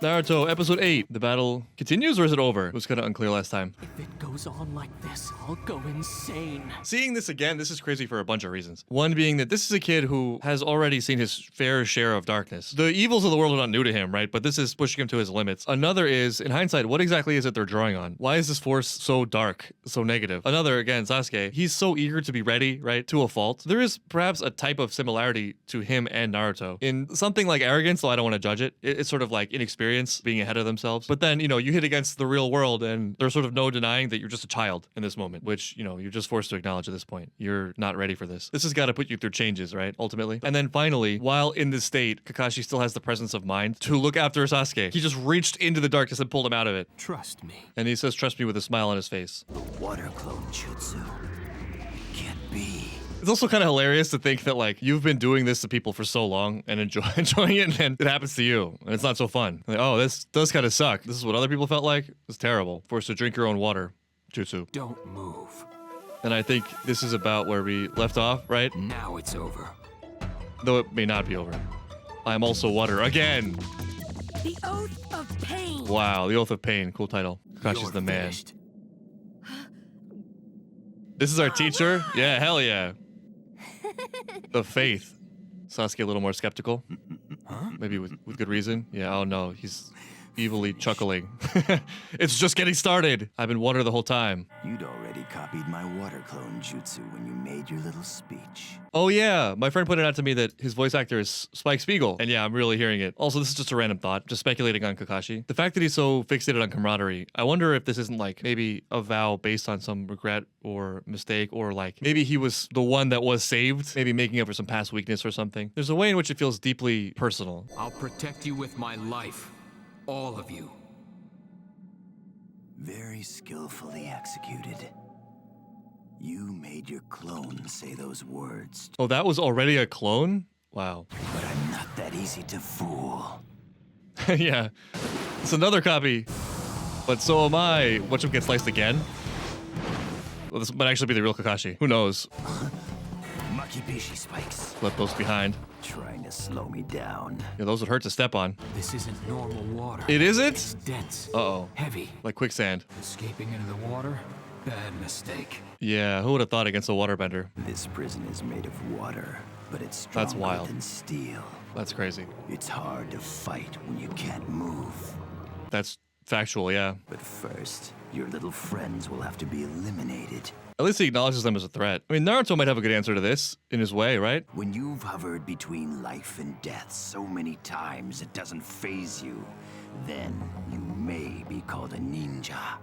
Naruto, episode 8. The battle continues or is it over? It was kind of unclear last time. If it goes on like this, I'll go insane. Seeing this again, this is crazy for a bunch of reasons. One being that this is a kid who has already seen his fair share of darkness. The evils of the world are not new to him, right? But this is pushing him to his limits. Another is, in hindsight, what exactly is it they're drawing on? Why is this force so dark, so negative? Another, again, Sasuke, he's so eager to be ready, right? To a fault. There is perhaps a type of similarity to him and Naruto. In something like arrogance, though I don't want to judge it, it's sort of like inexperience, being ahead of themselves. But then, you hit against the real world and there's sort of no denying that you're just a child in this moment, which, you're just forced to acknowledge at this point. You're not ready for this. This has got to put you through changes, right? Ultimately. And then finally, while in this state, Kakashi still has the presence of mind to look after Sasuke. He just reached into the darkness and pulled him out of it. Trust me. And he says, trust me, with a smile on his face. The water clone jutsu can't be. It's also kind of hilarious to think that, like, you've been doing this to people for so long and enjoying it, and then it happens to you, and it's not so fun. Like, oh, this does kind of suck. This is what other people felt like? It's terrible. Forced to drink your own water. Jutsu. Don't move. And I think this is about where we left off, right? Now it's over. Though it may not be over. I am also water. Again! The Oath of Pain. Wow, the Oath of Pain. Cool title. Kakashi's the man. Finished. This is our teacher? Yeah, hell yeah. The faith. Sasuke a little more skeptical. Huh? Maybe with good reason. Yeah, oh no, he's evilly chuckling. It's just getting started. I've been water the whole time. You'd already copied my water clone jutsu when you made your little speech. Oh yeah, my friend pointed out to me that his voice actor is Spike Spiegel. And yeah, I'm really hearing it. Also, this is just a random thought, just speculating on Kakashi. The fact that he's so fixated on camaraderie, I wonder if this isn't like maybe a vow based on some regret or mistake, or like maybe he was the one that was saved, maybe making up for some past weakness or something. There's a way in which it feels deeply personal. I'll protect you with my life. All of you. Very skillfully executed. You made your clone say those words. Oh, that was already a clone? Wow. But I'm not that easy to fool. Yeah, it's another copy. But so am I. Watch him get sliced again. Well, this might actually be the real Kakashi. Who knows? Makibishi spikes. Left those behind. Trying to slow me down. Yeah, those would hurt to step on. This isn't normal water. It isn't? It's dense. Uh-oh. Heavy. Like quicksand. Escaping into the water? Bad mistake. Yeah, who would have thought against a waterbender? This prison is made of water, but it's That's stronger wild. than steel. That's crazy. It's hard to fight when you can't move. That's factual, yeah. But first, your little friends will have to be eliminated. At least he acknowledges them as a threat. I mean, Naruto might have a good answer to this, in his way, right? When you've hovered between life and death so many times it doesn't faze you, then you may be called a ninja.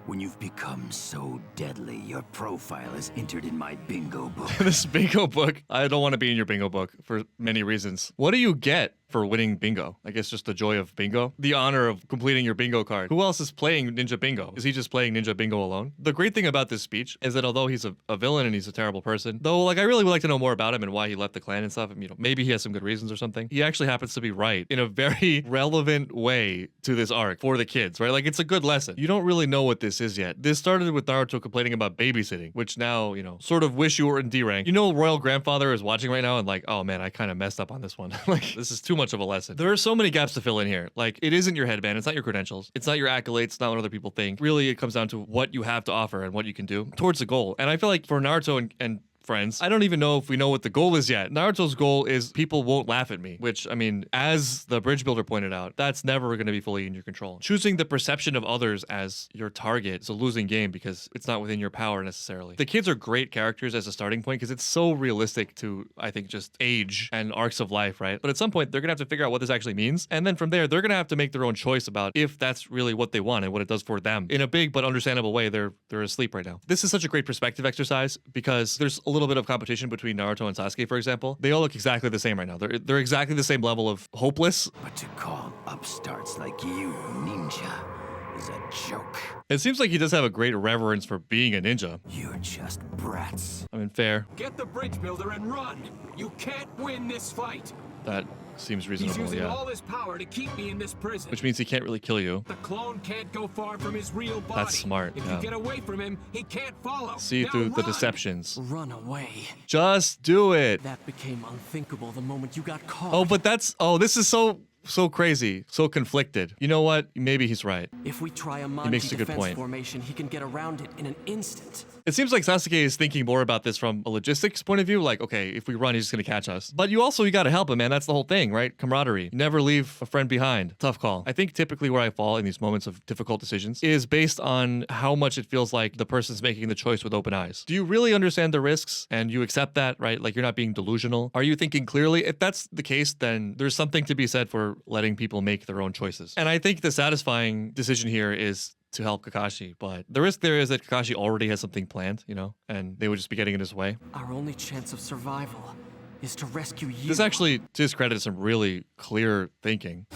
When you've become so deadly, your profile is entered in my bingo book. This bingo book. I don't want to be in your bingo book for many reasons. What do you get for winning bingo? I guess just the joy of bingo. The honor of completing your bingo card. Who else is playing Ninja Bingo? Is he just playing Ninja Bingo alone? The great thing about this speech is that although he's a villain and he's a terrible person, though, like, I really would like to know more about him and why he left the clan and stuff. Maybe he has some good reasons or something. He actually happens to be right in a very relevant way to this arc for the kids, right? Like, it's a good lesson. You don't really know what this is yet. This started with Naruto complaining about babysitting, which now, sort of wish you were in D rank. Royal Grandfather is watching right now and like, oh man, I kind of messed up on this one. Like, this is too much of a lesson. There are so many gaps to fill in here. Like, it isn't your headband, it's not your credentials, it's not your accolades, it's not what other people think. Really, it comes down to what you have to offer and what you can do towards the goal. And I feel like for Naruto and friends, I don't even know if we know what the goal is yet. Naruto's goal is people won't laugh at me, which, I mean, as the bridge builder pointed out, that's never going to be fully in your control. Choosing the perception of others as your target is a losing game because it's not within your power necessarily. The kids are great characters as a starting point because it's so realistic to, I think, just age and arcs of life, right? But at some point, they're going to have to figure out what this actually means. And then from there, they're going to have to make their own choice about if that's really what they want and what it does for them. In a big but understandable way, they're asleep right now. This is such a great perspective exercise because there's a little bit of competition between Naruto and Sasuke, for example. They all look exactly the same right now. They're exactly the same level of hopeless. But to call upstarts like you ninja is a joke. It seems like he does have a great reverence for being a ninja. You're just brats. I mean, fair. Get the bridge builder and run. You can't win this fight. That seems He's reasonable, using yeah. all his power to keep me in this prison. Which means he can't really kill you. The clone can't go far from his real body. That's smart, If yeah. you get away from him, he can't follow. See Now through the run. deceptions. Run away. Just do it. That became unthinkable the moment you got caught. Oh, but this is so so crazy, so conflicted. You know what? Maybe he's right. If we try a makes Manji a good defense point. formation, he can get around it in an instant. It seems like Sasuke is thinking more about this from a logistics point of view. Like, okay, if we run, he's just gonna catch us. But you gotta help him, man. That's the whole thing, right? Camaraderie. Never leave a friend behind. Tough call. I think typically where I fall in these moments of difficult decisions is based on how much it feels like the person's making the choice with open eyes. Do you really understand the risks and you accept that, right? Like you're not being delusional. Are you thinking clearly? If that's the case, then there's something to be said for letting people make their own choices. And I think the satisfying decision here is to help Kakashi, but the risk there is that Kakashi already has something planned, and they would just be getting in his way. Our only chance of survival is to rescue you. This actually, to his credit, is some really clear thinking.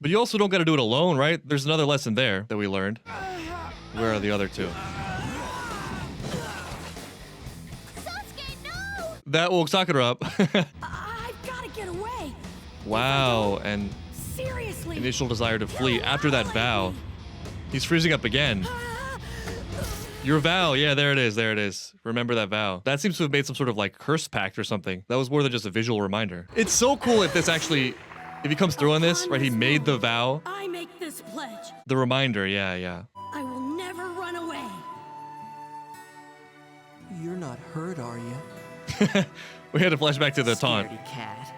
But you also don't got to do it alone, right? There's another lesson there that we learned. Where are the other two? Sasuke, no! That woke Sakura up. I've got to get away. Wow, and Seriously. initial desire to flee after that vow. He's freezing up again. Your vow, yeah, there it is. Remember that vow. That seems to have made some sort of like curse pact or something. That was more than just a visual reminder. It's so cool if he comes through on this, right? He made the vow. I make this pledge. The reminder, yeah. I will never run away. You're not hurt, are you? We had to flash back to the taunt. Scaredy cat.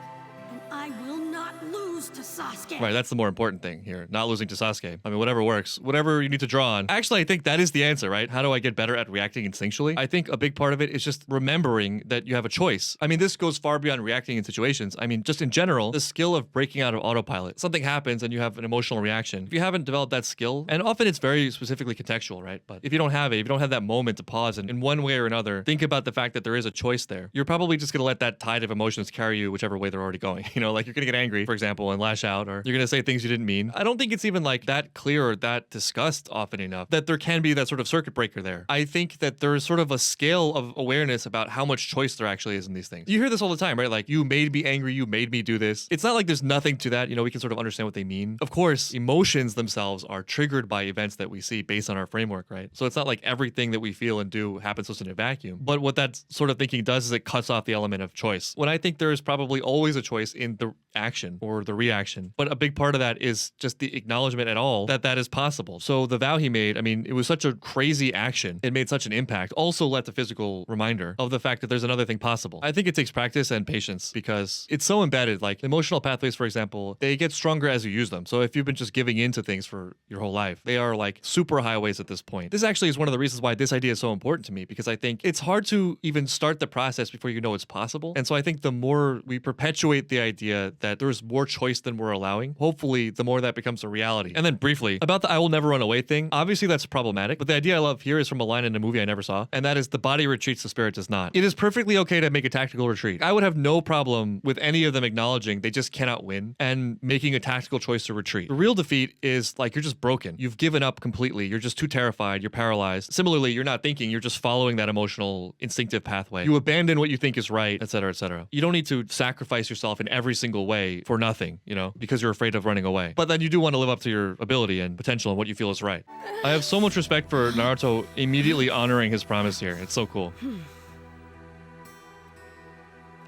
And I will not lose to Sasuke. Right, that's the more important thing here. Not losing to Sasuke. I mean, whatever works. Whatever you need to draw on. Actually, I think that is the answer, right? How do I get better at reacting instinctually? I think a big part of it is just remembering that you have a choice. I mean, this goes far beyond reacting in situations. I mean, just in general, the skill of breaking out of autopilot. Something happens and you have an emotional reaction. If you haven't developed that skill, and often it's very specifically contextual, right? But if you don't have it, if you don't have that moment to pause and in one way or another, think about the fact that there is a choice there, you're probably just gonna let that tide of emotions carry you whichever way they're already going. Like you're gonna get angry, for example, and lash out, or you're gonna say things you didn't mean. I don't think it's even like that clear or that discussed often enough that there can be that sort of circuit breaker there. I think that there's sort of a scale of awareness about how much choice there actually is in these things. You hear this all the time, right? Like, you made me angry, you made me do this. It's not like there's nothing to that. We can sort of understand what they mean. Of course, emotions themselves are triggered by events that we see based on our framework, right? So it's not like everything that we feel and do happens to us in a vacuum. But what that sort of thinking does is it cuts off the element of choice. When I think there is probably always a choice in the action or the reaction. But a big part of that is just the acknowledgement at all that that is possible. So the vow he made, I mean, it was such a crazy action. It made such an impact. Also left a physical reminder of the fact that there's another thing possible. I think it takes practice and patience because it's so embedded. Like emotional pathways, for example, they get stronger as you use them. So if you've been just giving in to things for your whole life, they are like super highways at this point. This actually is one of the reasons why this idea is so important to me, because I think it's hard to even start the process before you know it's possible. And so I think the more we perpetuate the idea that there's more choice than we're allowing, hopefully the more that becomes a reality. And then briefly, about the I will never run away thing, obviously that's problematic, but the idea I love here is from a line in a movie I never saw, and that is the body retreats, the spirit does not. It is perfectly okay to make a tactical retreat. I would have no problem with any of them acknowledging they just cannot win and making a tactical choice to retreat. The real defeat is like you're just broken. You've given up completely. You're just too terrified. You're paralyzed. Similarly, you're not thinking. You're just following that emotional, instinctive pathway. You abandon what you think is right, etc., etc. You don't need to sacrifice yourself in every single way for nothing, because you're afraid of running away. But then you do want to live up to your ability and potential and what you feel is right. I have so much respect for Naruto immediately honoring his promise here. It's so cool.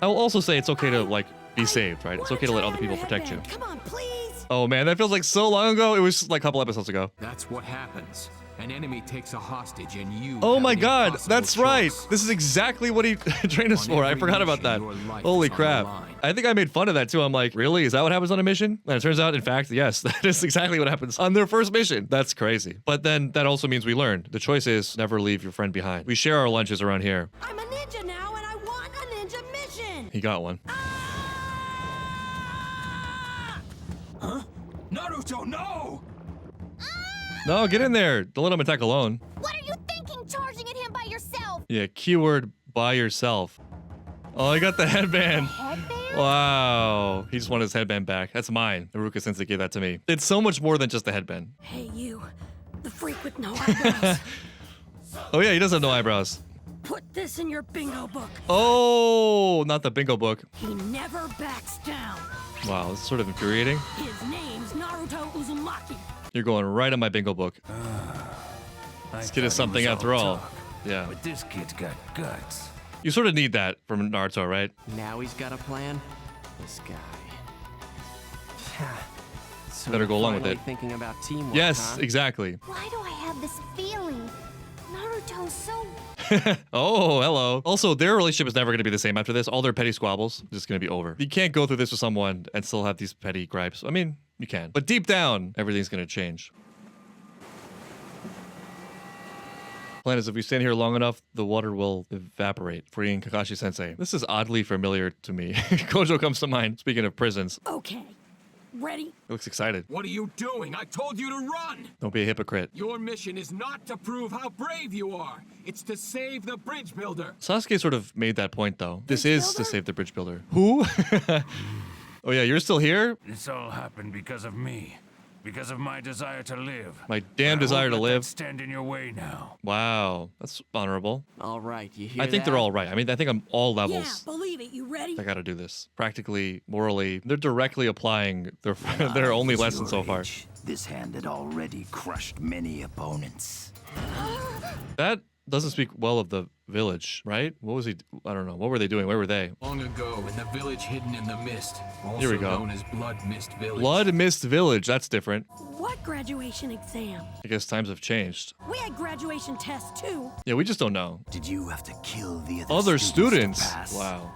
I will also say it's okay to be saved, right? It's okay to let other people protect you. Come on, please. Oh man, that feels like so long ago. It was like a couple episodes ago. That's what happens. An enemy takes a hostage and you Oh have my an god, impossible that's right. choice. This is exactly what he trained us for. I every forgot about that. mission, your life Holy is on the crap. line. I think I made fun of that too. I'm like, really? Is that what happens on a mission? And it turns out, in fact, yes, that is exactly what happens on their first mission. That's crazy. But then that also means we learned. The choice is never leave your friend behind. We share our lunches around here. I'm a ninja now, and I want a ninja mission. He got one. Naruto, no! No, get in there. Don't let him attack alone. What are you thinking, charging at him by yourself? Yeah, keyword by yourself. Oh, I got the headband. Headband? Wow. He just wanted his headband back. That's mine. Naruto Sensei gave that to me. It's so much more than just a headband. Hey, you, the freak with no eyebrows. Oh yeah, he does have no eyebrows. Put this in your bingo book. Oh, not the bingo book. He never backs down. Wow, this is sort of infuriating. His name's Naruto Uzumaki. You're going right on my bingo book. This kid is something after all. Yeah. But this kid's got guts. You sort of need that from Naruto, right? Now he's got a plan. This guy. So Better you're go along with finally it. Thinking about teamwork, Yes, huh? exactly. Why do I have this feeling? Naruto's so... Oh, hello. Also, their relationship is never going to be the same after this. All their petty squabbles just going to be over. You can't go through this with someone and still have these petty gripes. I mean, you can. But deep down, everything's going to change. Plan is if we stand here long enough, the water will evaporate, freeing Kakashi Sensei. This is oddly familiar to me. Kojo comes to mind, speaking of prisons. Okay. Ready? He looks excited. What are you doing? I told you to run! Don't be a hypocrite. Your mission is not to prove how brave you are. It's to save the bridge builder. Sasuke sort of made that point, though. This Bridge is to builder? save the bridge builder. Who? Oh, yeah, you're still here? This all happened because of me. Because of my desire to live. My damn I desire won't to let that live. stand in your way now. Wow, that's honorable. All right, you hear I think they're that? all right. I mean, I think on all Yeah, levels, believe it. You ready? I gotta do this. Practically, morally, they're directly applying their their only At lesson your so far. age, This hand had already crushed many opponents. That doesn't speak well of the village, right? What was he? I don't know. What were they doing? Where were they? Long ago, in the village hidden in the mist, also Here we go. known as Blood Mist Village. Blood Mist Village. That's different. What graduation exam? I guess times have changed. We had graduation tests too. Yeah, we just don't know. Did you have to kill the Other to students. pass? Wow.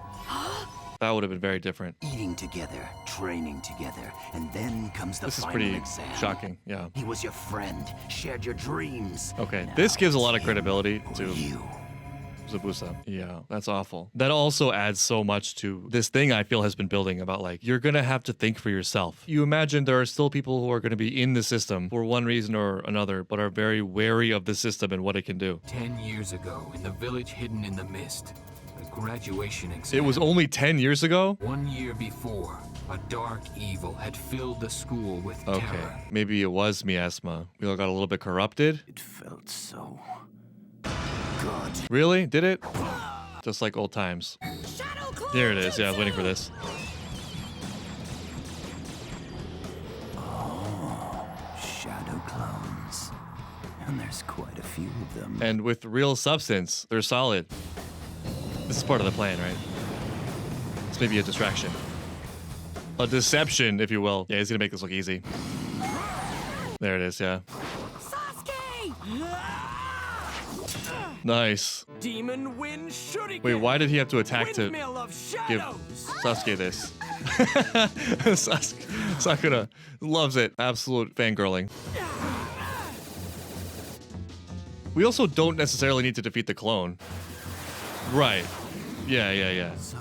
That would have been very different. Eating together, training together, and then comes the This is final pretty exam. shocking. Yeah. He was your friend, shared your dreams. Okay. Now This gives a it's lot of him credibility or to you. Zabuza. Yeah, that's awful. That also adds so much to this thing I feel has been building about like, you're going to have to think for yourself. You imagine there are still people who are going to be in the system for one reason or another, but are very wary of the system and what it can do. 10 years ago, in the village hidden in the mist, the graduation exam. It was only 10 years ago? 1 year before, a dark evil had filled the school with Okay, terror. maybe it was miasma. We all got a little bit corrupted. It felt so good. Really? Did it? Just like old times. Shadow Clone Here it is. Yeah, I was waiting for this. Shadow clones. And there's quite a few of them. And with real substance, they're solid. This is part of the plan, right? It's maybe a distraction. A deception, if you will. Yeah, he's gonna make this look easy. There it is, yeah. Sasuke! Nice. Demon Wind Shuriken. Wait, why did he have to attack to Windmill of give Shadows. Sasuke this? Sakura loves it. Absolute fangirling. We also don't necessarily need to defeat the clone. Right. Yeah. So,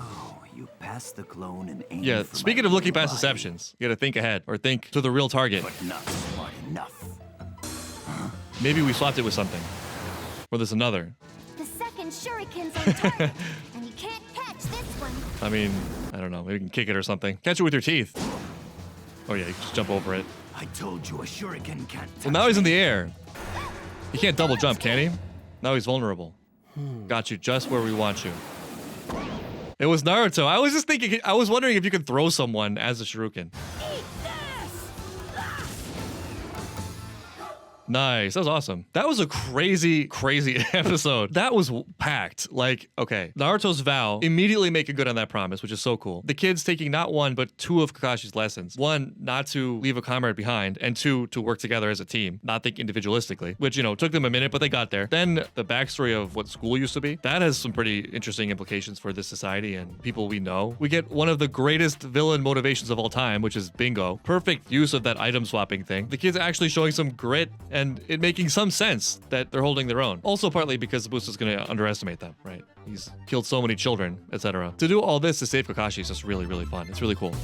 you passed the clone and aimed Yeah, for speaking my of looking past body, deceptions, you gotta think ahead or think to the real target. But not smart enough. Maybe we swapped it with something. Or there's another. The second shuriken's on target, and you can't catch this one. I mean, I don't know. Maybe we can kick it or something. Catch it with your teeth. Oh yeah, you can just jump over it. I told you a shuriken can't Well, now he's in the air. He can't double jump, can he? Now he's vulnerable. Got you just where we want you. It was Naruto. I was just thinking, I was wondering if you could throw someone as a shuriken. Eat this! Nice. That was awesome. That was a crazy, crazy episode. That was packed. Like, okay, Naruto's vow, immediately making good on that promise, which is so cool. The kids taking not one, but two of Kakashi's lessons. One, not to leave a comrade behind, and two, to work together as a team, not think individualistically, which, you know, took them a minute, but they got there. Then the backstory of what school used to be, that has some pretty interesting implications for this society and people we know. We get one of the greatest villain motivations of all time, which is bingo. Perfect use of that item swapping thing. The kids actually showing some grit and it making some sense that they're holding their own. Also partly because Zabuza's going to underestimate them, right? He's killed so many children, etc. To do all this to save Kakashi is just really, really fun. It's really cool.